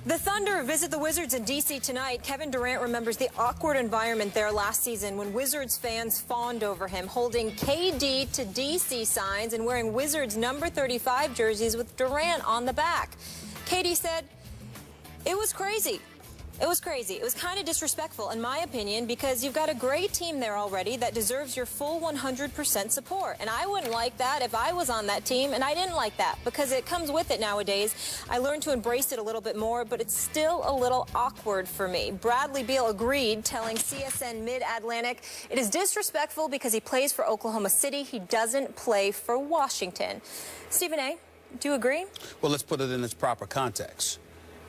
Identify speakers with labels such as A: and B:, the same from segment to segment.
A: The Thunder visit the Wizards in D.C. tonight. Kevin Durant remembers the awkward environment there last season when Wizards fans fawned over him, holding KD to D.C. signs and wearing Wizards number 35 jerseys with Durant on the back. KD said, "It was crazy. It was crazy. It was kind of disrespectful, in my opinion, because you've got a great team there already that deserves your full 100% support. And I wouldn't like that if I was on that team, and I didn't like that because it comes with it nowadays. I learned to embrace it a little bit more, but it's still a little awkward for me." Bradley Beal agreed, telling CSN Mid-Atlantic, "It is disrespectful because he plays for Oklahoma City. He doesn't play for Washington." Stephen A., do you agree?
B: Well, let's put it in its proper context.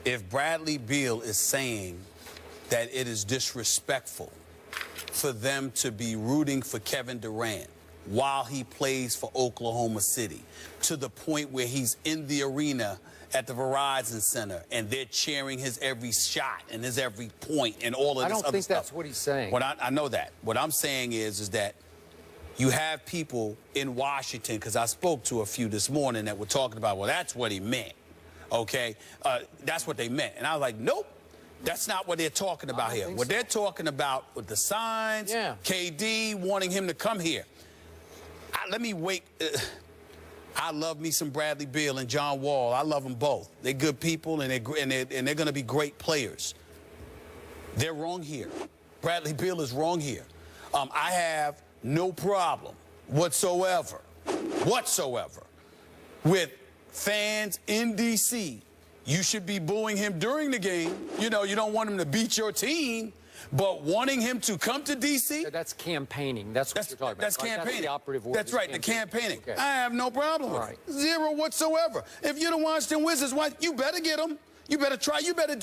B: If Bradley Beal is saying that it is disrespectful for them to be rooting for Kevin Durant while he plays for Oklahoma City, to the point where he's in the arena at the Verizon Center and they're cheering his every shot and his every point and all of this other stuff.
C: I don't think that's what he's saying.
B: I know that. What I'm saying is that you have people in Washington, because I spoke to a few this morning that were talking about, well, that's what he meant. Okay, that's what they meant. And I was like, nope, that's not what they're talking about here. What they're talking about with the signs, KD wanting him to come here. Let me wait. I love me some Bradley Beal and John Wall. I love them both. They're good people, and they're going to be great players. They're wrong here. Bradley Beal is wrong here. I have no problem whatsoever with fans in D.C. You should be booing him during the game. You know, you don't want him to beat your team, but wanting him to come to D.C.
C: That's campaigning. That's what you're talking about.
B: That's campaigning.
C: That's the operative word.
B: That's right, the campaigning.
C: Okay.
B: I have no problem with it. Zero whatsoever. If you're the Washington Wizards, you better get him. You better try. You better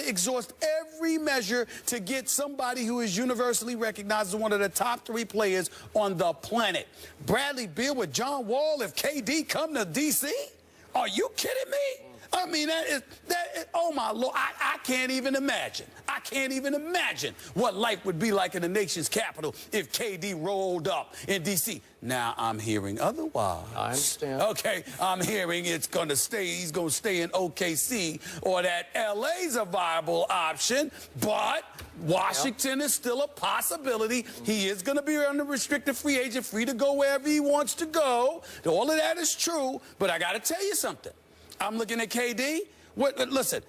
B: exhaust every measure to get somebody who is universally recognized as one of the top 3 players on the planet. Bradley Beal with John Wall, if KD come to D.C.? Are you kidding me? I mean, oh my Lord, I can't even imagine. I can't even imagine what life would be like in the nation's capital if KD rolled up in D.C. Now, I'm hearing otherwise.
C: I understand.
B: Okay, I'm hearing he's going to stay in OKC, or that LA's a viable option, but Washington is still a possibility. He is going to be an unrestricted free agent, free to go wherever he wants to go. All of that is true, but I got to tell you something. I'm looking at KD. Listen,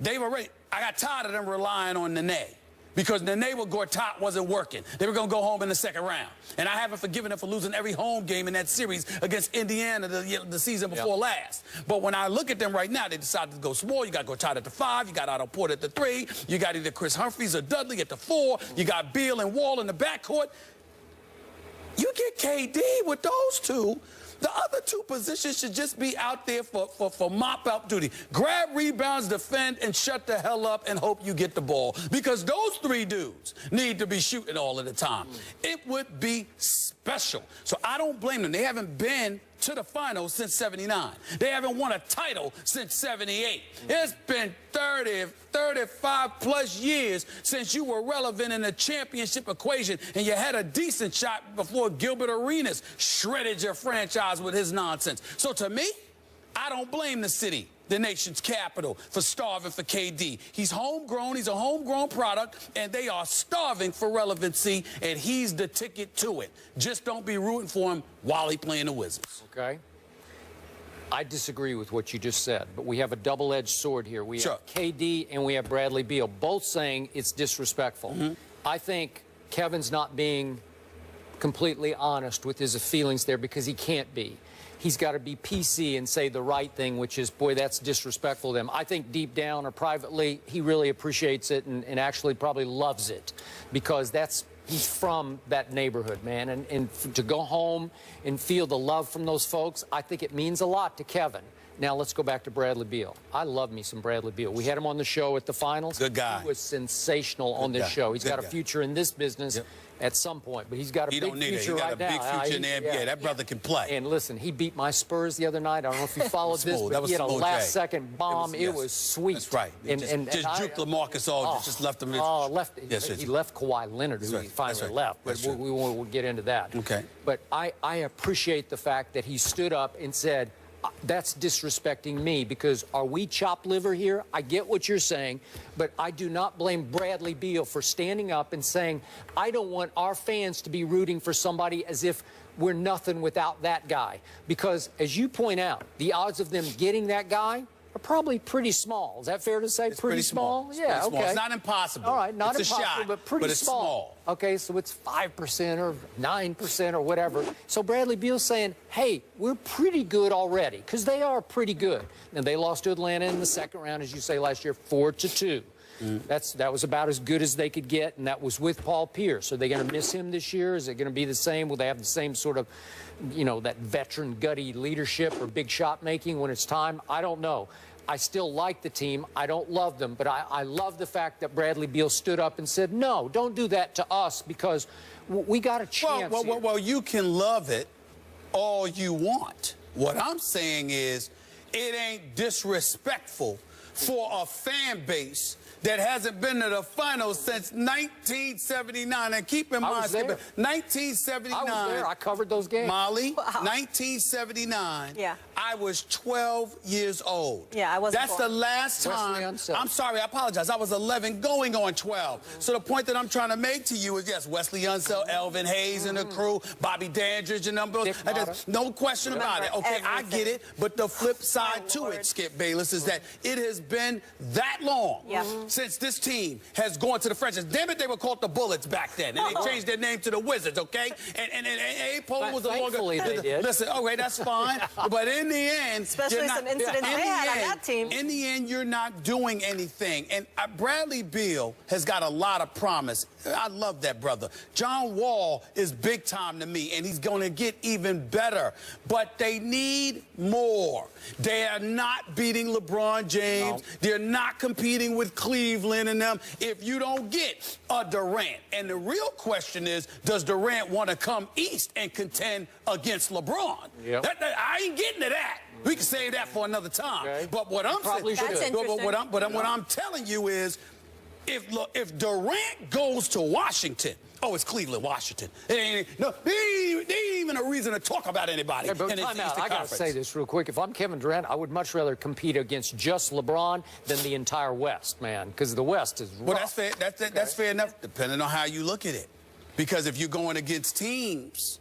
B: I got tired of them relying on Nene, because Nene with Gortat wasn't working. They were going to go home in the second round. And I haven't forgiven them for losing every home game in that series against Indiana the season before last. But when I look at them right now, they decided to go small. You got Gortat at the 5. You got Otto Porter at the 3. You got either Chris Humphries or Dudley at the 4. You got Beal and Wall in the backcourt. You get KD with those two. The other 2 positions should just be out there for mop-up duty. Grab rebounds, defend, and shut the hell up and hope you get the ball. Because those 3 dudes need to be shooting all of the time. It would be special. So I don't blame them. They haven't been to the finals since '79. They haven't won a title since '78. It's been 35+ years since you were relevant in the championship equation, and you had a decent shot before Gilbert Arenas shredded your franchise with his nonsense. So to me, I don't blame the city, the nation's capital, for starving for KD. He's homegrown. He's a homegrown product, and they are starving for relevancy, and he's the ticket to it. Just don't be rooting for him while he's playing the Wizards.
C: Okay. I disagree with what you just said, but we have a double-edged sword here. We have KD and we have Bradley Beal, both saying it's disrespectful. I think Kevin's not being completely honest with his feelings there, because he can't be. He's got to be PC and say the right thing, which is, boy, that's disrespectful to them. I think deep down or privately, he really appreciates it and actually probably loves it, because he's from that neighborhood, man. And to go home and feel the love from those folks, I think it means a lot to Kevin. Now, let's go back to Bradley Beal. I love me some Bradley Beal. We had him on the show at the finals.
B: Good guy.
C: He was sensational on this show. He's got a future in this business at some point, but he's got a big future right now.
B: He got a big future in the NBA. That brother can play.
C: And listen, he beat my Spurs the other night. I don't know if you followed this, but he had a last-second bomb. It was sweet.
B: That's right. Just juked LaMarcus Aldridge, just left him.
C: He left Kawhi Leonard, who he finally left, but we'll get into that.
B: Okay.
C: But I appreciate the fact that he stood up and said, that's disrespecting me, because are we chopped liver here? I get what you're saying, but I do not blame Bradley Beal for standing up and saying, I don't want our fans to be rooting for somebody as if we're nothing without that guy. Because, as you point out, the odds of them getting that guy are probably pretty small. Is that fair to say?
B: It's pretty small.
C: Yeah, okay.
B: It's not impossible.
C: All right, not
B: it's
C: impossible,
B: a shot,
C: but pretty
B: it's small.
C: Okay, so it's 5% or 9% or whatever. So Bradley Beal's saying, hey, we're pretty good already, because they are pretty good. And they lost to Atlanta in the second round, as you say, last year, 4-2. That was about as good as they could get, and that was with Paul Pierce. Are they going to miss him this year? Is it going to be the same? Will they have the same sort of, you know, that veteran, gutty leadership or big shot making when it's time? I don't know. I still like the team. I don't love them, but I love the fact that Bradley Beal stood up and said, no, don't do that to us, because we got a chance.
B: Well, you can love it all you want. What I'm saying is it ain't disrespectful for a fan base that hasn't been to the finals since 1979. And keep in mind, 1979.
C: I was there. I covered those games.
B: Molly, 1979.
A: Yeah.
B: I was 12 years old.
A: Yeah, I wasn't
B: That's
A: born.
B: the last time. I'm sorry, I apologize. I was 11 going on 12. So the point that I'm trying to make to you is, yes, Wesley Unseld, Elvin Hayes and the crew, Bobby Dandridge and them. No question about it. Okay, I get it. But the flip side to it, Skip Bayless, is that it has been that long since this team has gone to the franchise. Damn it, they were called the Bullets back then. And they changed their name to the Wizards, okay? And A-Pole was the longer.
C: They did.
B: Listen, okay, that's fine. But in the end,
A: especially some incidents they had on that team.
B: In the end, you're not doing anything. And Bradley Beal has got a lot of promise. I love that brother. John Wall is big time to me, and he's going to get even better. But they need more. They are not beating LeBron James. No. They're not competing with Cleveland and them if you don't get a Durant. And the real question is, does Durant want to come east and contend against LeBron?
C: Yep.
B: I ain't getting to that. We can save that for another time. Okay. But what I'm saying, what I'm telling you is, if Durant goes to Washington, oh, it's Cleveland, Washington. There ain't even a reason to talk about anybody.
C: Hey, I got to say this real quick. If I'm Kevin Durant, I would much rather compete against just LeBron than the entire West, man, because the West is rough.
B: Well, that's fair. That's fair enough, depending on how you look at it. Because if you're going against teams,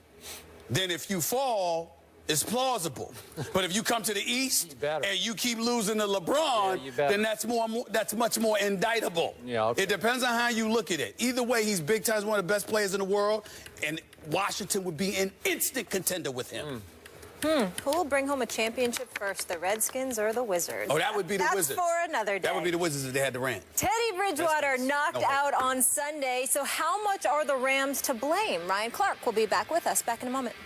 B: then if you fall, it's plausible. But if you come to the East and you keep losing to LeBron, then that's much more indictable. Yeah, okay. It depends on how you look at it. Either way, he's big time, one of the best players in the world, and Washington would be an instant contender with him.
A: Who will bring home a championship first, the Redskins or the Wizards?
B: Oh, that would be the Wizards.
A: That's for another day.
B: That would be the Wizards if they had Durant.
A: Teddy Bridgewater knocked out on Sunday, so how much are the Rams to blame? Ryan Clark will be back with us back in a moment.